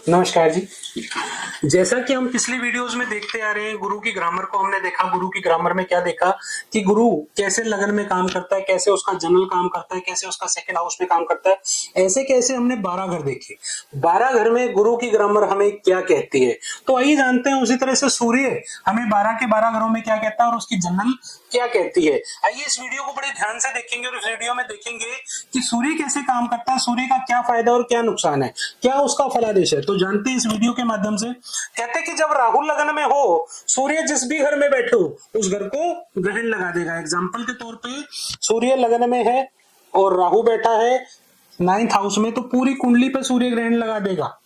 नमस्कार जी। जैसा कि हम पिछली वीडियोस में देखते आ रहे हैं, गुरु की ग्रामर को हमने देखा। गुरु की ग्रामर में क्या देखा कि गुरु कैसे लगन में काम करता है, कैसे उसका जनरल काम करता है, कैसे उसका सेकंड हाउस में काम करता है। ऐसे कैसे हमने 12 घर देखे। 12 घर में गुरु की ग्रामर हमें क्या कहती है, तो आइए जानते हैं। उसी तरह से सूर्य हमें 12 के 12 घरों में क्या कहता है और उसकी जनरल क्या कहती है। आइए इस वीडियो को बड़े ध्यान से देखेंगे और इस वीडियो में देखेंगे कि सूर्य कैसे काम करता है, सूर्य का क्या फायदा और क्या नुकसान है, क्या उसका फलादेश है। तो जानते हैं इस वीडियो के माध्यम से। कहते हैं कि जब राहु लगन में हो, सूर्य जिस भी घर में बैठे हो उस घर को ग्रहण लगा देगा। एग्जाम्पल के तौर पे सूर्य लगन में है और राहु बैठा है 9th हाउस में, तो पूरी कुंडली पे सूर्य ग्रहण लगा देगा।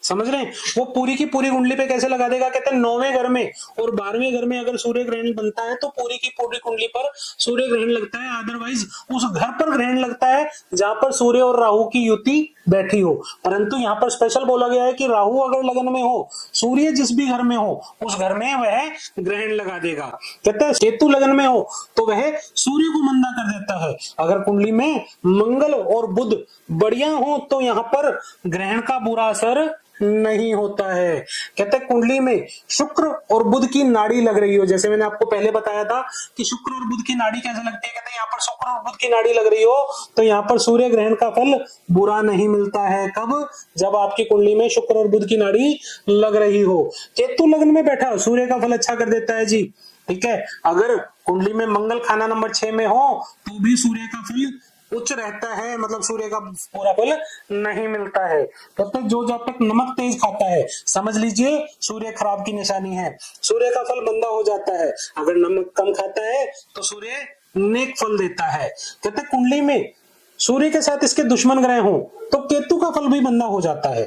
समझ रहे हैं? वो पूरी की पूरी कुंडली पे कैसे लगा देगा? कहते हैं 9वें घर में और 12वें घर में अगर सूर्य ग्रहण बनता है तो पूरी की पूरी कुंडली पर सूर्य ग्रहण लगता है। अदरवाइज उस घर पर ग्रहण लगता है जहां पर सूर्य और राहु की युति बैठी हो। परंतु यहाँ पर स्पेशल बोला गया है कि राहु अगर लगन में हो, सूर्य जिस भी घर में हो उस घर में वह ग्रहण लगा देगा। कहते हैं केतु लगन में हो तो वह सूर्य को मंदा कर देता है। अगर कुंडली में मंगल और बुध बढ़िया हो तो यहाँ पर ग्रहण का बुरा असर नहीं होता है। कहते हैं कुंडली में शुक्र और बुध की नाड़ी लग रही हो, जैसे मैंने आपको पहले बताया था कि शुक्र और बुध की नाड़ी कैसे लगती है। कहते हैं यहाँ पर शुक्र और बुध की नाड़ी लग रही हो तो यहाँ पर सूर्य ग्रहण का फल बुरा नहीं मिलता है। कब? जब आपकी कुंडली में शुक्र और बुध की नाड़ी लग रही हो। केतु लग्न में बैठा सूर्य का फल अच्छा कर देता है जी। ठीक है, अगर कुंडली में मंगल खाना नंबर 6 में हो तो भी सूर्य का फल उच्च रहता है, मतलब सूर्य का पूरा फल नहीं मिलता है। तब तक जो जब तक नमक तेज खाता है, समझ लीजिए सूर्य खराब की निशानी है, सूर्य का फल मंदा हो जाता है। अगर नमक कम खाता है तो सूर्य नेक फल देता है। कहते कुंडली में सूर्य के साथ इसके दुश्मन ग्रह हो तो केतु का फल भी मंदा हो जाता है।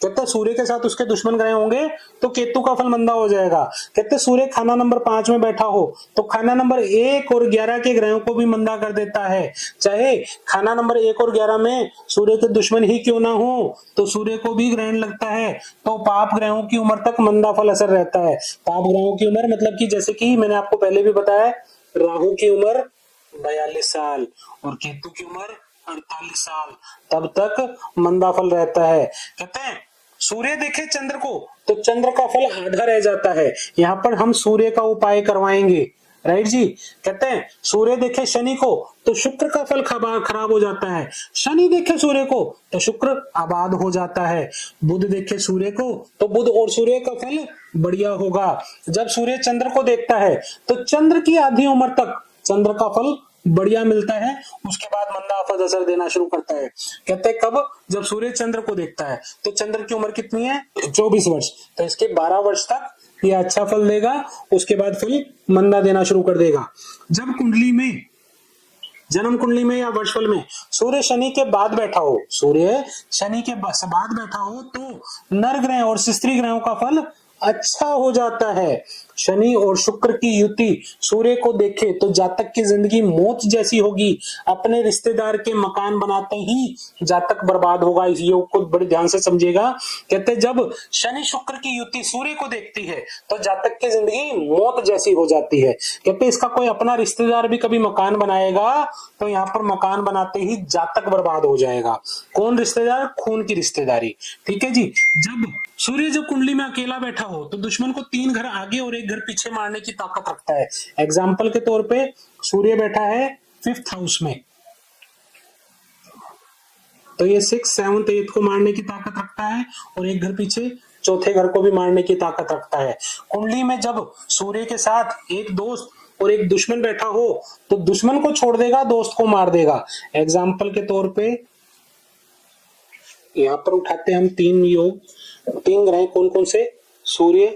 कहते सूर्य के साथ उसके दुश्मन ग्रह होंगे तो केतु का फल मंदा हो जाएगा। कहते सूर्य खाना नंबर 5 में बैठा हो तो खाना नंबर 1 और 11 के ग्रहों को भी मंदा कर देता है। चाहे खाना नंबर 1 और 11 में सूर्य के दुश्मन ही क्यों ना हो तो सूर्य को भी ग्रहण लगता है। तो पाप ग्रहों की उम्र तक मंदा फल असर रहता है। पाप ग्रहों की उम्र मतलब कि जैसे कि मैंने आपको पहले भी बताया, राहु की उम्र 42 साल और केतु की उम्र 48 साल, तब तक मंदा फल रहता है। कहते हैं सूर्य देखे चंद्र को तो चंद्र का फल आधा रह जाता है। यहाँ पर हम सूर्य का उपाय करवाएंगे, राइट जी। कहते हैं सूर्य देखे शनि को तो शुक्र का फल खराब हो जाता है। शनि देखे सूर्य को तो शुक्र आबाद हो जाता है। बुध देखे सूर्य को तो बुध और सूर्य का फल बढ़िया होगा। जब सूर्य चंद्र को देखता है तो चंद्र की आधी उम्र तक चंद्र का फल बढ़िया मिलता है, उसके बाद मंदा फल असर देना शुरू करता है। कहते हैं कब? जब सूर्य चंद्र को देखता है तो चंद्र की उम्र कितनी है? 24 वर्ष। तो इसके 12 वर्ष तक ये अच्छा फल देगा, उसके बाद फल मंदा देना शुरू कर देगा। जब कुंडली में, जन्म कुंडली में या वर्षफल में सूर्य शनि के बाद बैठा हो, सूर्य शनि के बाद बैठा हो तो नर ग्रह और स्त्री ग्रहों का फल अच्छा हो जाता है। शनि और शुक्र की युति सूर्य को देखे तो जातक की जिंदगी मौत जैसी होगी। अपने रिश्तेदार के मकान बनाते ही जातक बर्बाद होगा। इस योग को बड़े ध्यान से समझिएगा। कहते जब शनि शुक्र की युति सूर्य को देखती है तो जातक की जिंदगी मौत जैसी हो जाती है। कहते इसका कोई अपना रिश्तेदार भी कभी मकान बनाएगा तो यहाँ पर मकान बनाते ही जातक बर्बाद हो जाएगा। कौन रिश्तेदार? खून की रिश्तेदारी। ठीक है जी। जब सूर्य जो कुंडली में अकेला बैठा हो तो दुश्मन को 3 घर आगे और 1 घर पीछे मारने की ताकत रखता है। एग्जाम्पल के तौर पे सूर्य बैठा है 5th हाउस में तो ये 6, 7, 8 को मारने की ताकत रखता है और 1 घर पीछे 4थे घर को भी मारने की ताकत रखता है। कुंडली में जब सूर्य के साथ एक दोस्त और एक दुश्मन बैठा हो तो दुश्मन को छोड़ देगा, दोस्त को मार देगा। एग्जाम्पल के तौर पे यहां पर उठाते हैं हम 3 योग, 3 ग्रह कौन कौन से? सूर्य,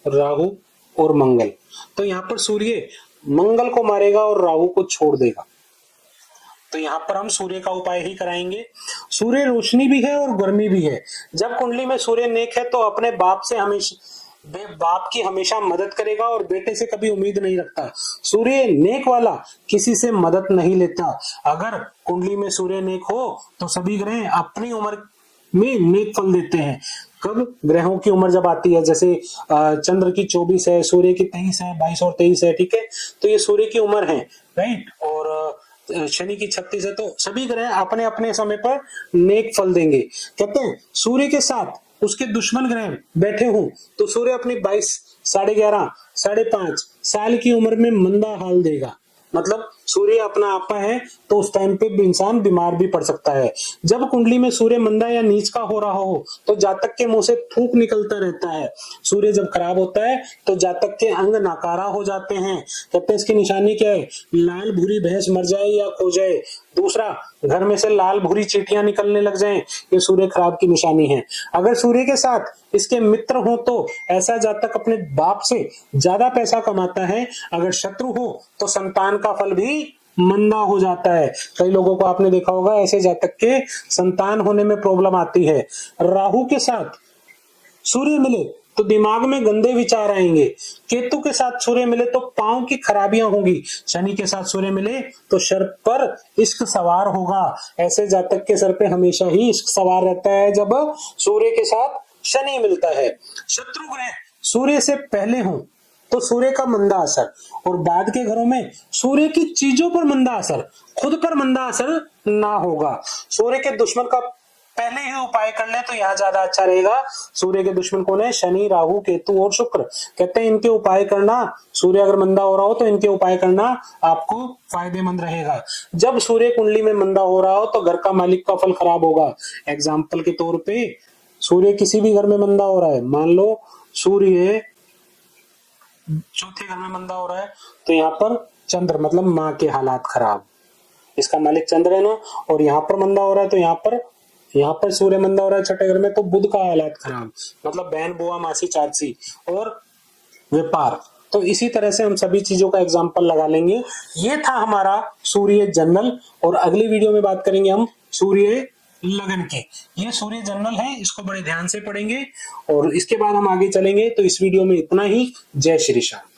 राहु और मंगल। तो यहाँ पर सूर्य मंगल को मारेगा और राहु को छोड़ देगा। तो यहाँ पर हम सूर्य का उपाय ही कराएंगे। सूर्य रोशनी भी है और गर्मी भी है। जब कुंडली में सूर्य नेक है तो अपने बाप से बाप की हमेशा मदद करेगा और बेटे से कभी उम्मीद नहीं रखता। सूर्य नेक वाला किसी से मदद नहीं लेता। अगर कुंडली में सूर्य नेक हो तो सभी ग्रह अपनी उम्र में नेक फल देते हैं। कब? ग्रहों की उम्र जब आती है, जैसे चंद्र की 24 है, सूर्य की 23 है, 22 और 23 है। ठीक है, तो ये सूर्य की उम्र है, राइट। और शनि की 36 है, तो सभी ग्रह अपने अपने समय पर नेक फल देंगे। कहते हैं सूर्य के साथ उसके दुश्मन ग्रह बैठे हों तो सूर्य अपनी 22, 11.5, 5.5 साल की उम्र में मंदा हाल देगा। मतलब सूर्य अपना आपा है तो उस टाइम पे इंसान बीमार भी पड़ सकता है। जब कुंडली में सूर्य मंदा या नीच का हो रहा हो तो जातक के मुंह से थूक निकलता रहता है। सूर्य जब खराब होता है तो जातक के अंग नाकारा हो जाते हैं। कहते हैं इसकी निशानी क्या है? लाल भूरी भैंस मर जाए या खो जाए। दूसरा, घर में से लाल भूरी चींटियां निकलने लग जाएं, ये सूर्य खराब की निशानी है। अगर सूर्य के साथ इसके मित्र हो तो ऐसा जातक अपने बाप से ज्यादा पैसा कमाता है। अगर शत्रु हो तो संतान का फल भी मंदा हो जाता है। कई लोगों को आपने देखा होगा ऐसे जातक के संतान होने में प्रॉब्लम आती है। राहु के साथ सूर्य मिले तो दिमाग में गंदे विचार आएंगे। केतु के साथ सूर्य मिले तो पांव की खराबियां होंगी। शनि के साथ सूर्य मिले तो सर पर इश्क सवार होगा। ऐसे जातक के सर पे हमेशा ही इश्क सवार रहता है जब सूर्य के साथ शनि मिलता है। शत्रु ग्रह सूर्य से पहले हो तो सूर्य का मंदा असर, और बाद के घरों में सूर्य की चीजों पर मंदा असर, खुद पर मंदा असर ना होगा। सूर्य के दुश्मन का पहले ही उपाय कर ले तो यहाँ ज्यादा अच्छा रहेगा। सूर्य के दुश्मन कौन है? शनि, राहु, केतु और शुक्र। कहते हैं इनके उपाय करना, सूर्य अगर मंदा हो रहा हो तो इनके उपाय करना आपको फायदेमंद रहेगा। जब सूर्य कुंडली में मंदा हो रहा हो तो घर का मालिक का फल खराब होगा। एग्जाम्पल के तौर पे सूर्य किसी भी घर में मंदा हो रहा है, मान लो सूर्य चौथे घर में मंदा हो रहा है तो यहाँ पर चंद्र मतलब माँ के हालात खराब, इसका मालिक चंद्र है ना, और यहाँ पर मंदा हो रहा है तो यहाँ पर सूर्य मंदा हो रहा है छठे घर में तो बुध का हालात खराब, मतलब बहन, बुआ, मासी, चाची और व्यापार। तो इसी तरह से हम सभी चीजों का एग्जाम्पल लगा लेंगे। ये था हमारा सूर्य जनरल, और अगली वीडियो में बात करेंगे हम सूर्य लगन के। ये सूर्य जनरल है, इसको बड़े ध्यान से पढ़ेंगे और इसके बाद हम आगे चलेंगे। तो इस वीडियो में इतना ही। जय श्री श्याम।